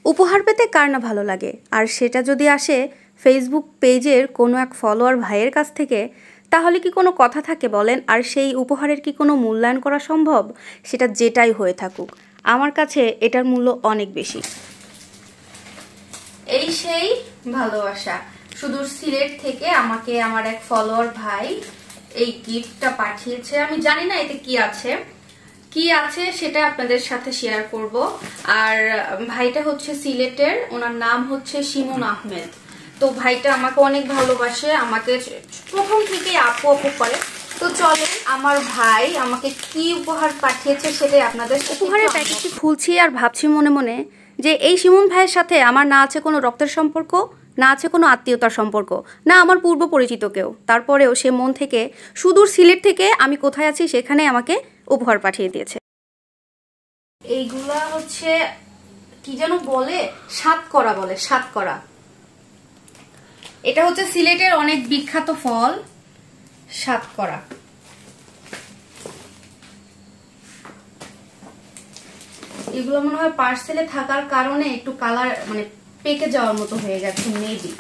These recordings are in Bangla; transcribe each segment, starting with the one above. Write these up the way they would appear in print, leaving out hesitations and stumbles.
উপহার পেতে কার না ভালো লাগে, আর সেটা যদি আসে ফেসবুক পেজের কোনো এক ফলোয়ার ভাইয়ের কাছ থেকে, তাহলে কি কোনো কথা থাকে বলেন? আর সেই উপহারের কি কোনো মূল্যায়ন করা সম্ভব? সেটা যেটাই হয়ে থাকুক, আমার কাছে এটার মূল্য অনেক বেশি। এই সেই ভালোবাসা, সুদূর সিলেট থেকে আমাকে আমার এক ফলোয়ার ভাই এই গিফটটা পাঠিয়েছে। আমি জানি না এতে কি আছে সেটা আপনাদের সাথে শেয়ার করব। আর ভাইটা হচ্ছে সিলেটের, ওনার নাম হচ্ছে শিমুন আহমেদ। তো ভাইটা আমাকে অনেক ভালোবাসে, আমাকে প্রথম থেকে আপু আপু করে। তো চলেন আমার ভাই আমাকে কি উপহার পাঠিয়েছে সেটাই আপনাদের। উপহারের প্যাকেটটি খুলছি আর ভাবছি মনে মনে যে এই শিমুন ভাইয়ের সাথে আমার না আছে কোনো রক্তের সম্পর্ক, না আছে কোনো আত্মীয়তার সম্পর্ক, না আমার পূর্ব পরিচিত কেউ। তারপরেও সে মন থেকে সুদূর সিলেট থেকে আমি কোথায় আছি সেখানে আমাকে উপহার পাঠিয়ে দিয়েছে। এইগুলা হচ্ছে কি যেন বলে, সাতকরা বলে, সাতকরা। এটা হচ্ছে সিলেটের অনেক বিখ্যাত ফল, সাতকরা। এগুলো মনে হয় পার্সেলে থাকার কারণে একটু কালার মানে পেকে যাওয়ার মতো হয়ে গেছে মেবি।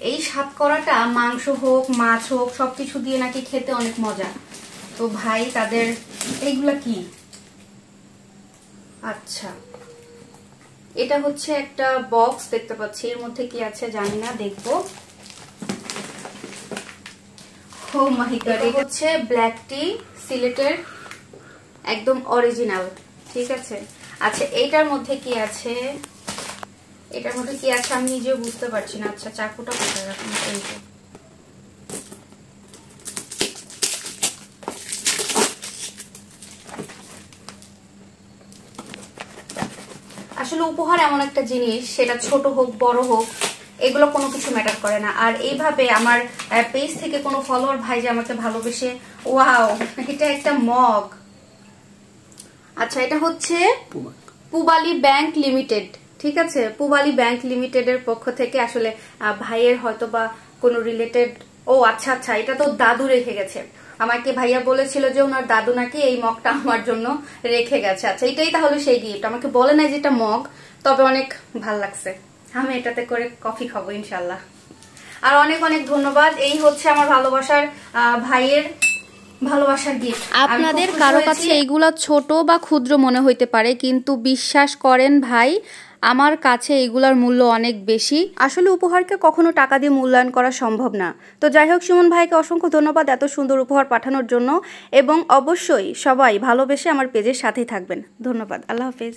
এই সাতকরাটা মাংস হোক মাছ হোক সবকিছু দিয়ে নাকি খেতে অনেক মজা। তো ভাই তাদের এইগুলা কি, আচ্ছা এটা হচ্ছে একটা বক্স দেখতে পাচ্ছি, এর মধ্যে কি আছে জানি না, দেখবো। ও মাই গড, এটা হচ্ছে ব্ল্যাক টি, সিলেটের একদম অরিজিনাল, ঠিক আছে। আচ্ছা এইটার মধ্যে কি আছে, এটার মধ্যে কি আছে আমি নিজেও বুঝতে পারছি না। আচ্ছা চাকুটা কোথায় রাখুন, এই যে আসলে উপহার এমন একটা জিনিস, সেটা ছোট হোক বড় হোক এগুলো কোনো কিছু ম্যাটার করে না। আর এইভাবে আমার পেজ থেকে কোনো ফলোয়ার ভাই যে আমাকে ভালোবেসে, ওয়াও এটা একটা মগ। আচ্ছা এটা হচ্ছে পুবালী ব্যাংক লিমিটেড, ঠিক আছে, পুবালী ব্যাংক লিমিটেডের পক্ষ থেকে আসলে ভাইয়ের হয়তো বা কোনো রিলেটেড। ও আচ্ছা আচ্ছা, এটা তো দাদু রেখে গেছে আমাকে, ভাইয়া বলেছিল যে ওনার দাদু নাকি এই মগটা আমার জন্য রেখে গেছে। আচ্ছা এটাই তাহলে সেই গিফট, আমাকে বলে নাই যেটা মগ, তবে অনেক ভাল লাগছে, আমি এটাতে করে কফি খাবো ইনশাল্লাহ। আর অনেক অনেক ধন্যবাদ। এই হচ্ছে আমার ভালোবাসার ভাইয়ের ভালোবাসার গিফট। আপনাদের কারো কাছে এইগুলা ছোট বা ক্ষুদ্র মনে হইতে পারে, কিন্তু বিশ্বাস করেন ভাই আমার কাছে এগুলার মূল্য অনেক বেশি। আসলে উপহারকে কখনো টাকা দিয়ে মূল্যায়ন করা সম্ভব না। তো যাই হোক, সুমন ভাইকে অসংখ্য ধন্যবাদ এত সুন্দর উপহার পাঠানোর জন্য, এবং অবশ্যই সবাই ভালোবেসে আমার পেজের সাথেই থাকবেন। ধন্যবাদ, আল্লাহ হাফেজ।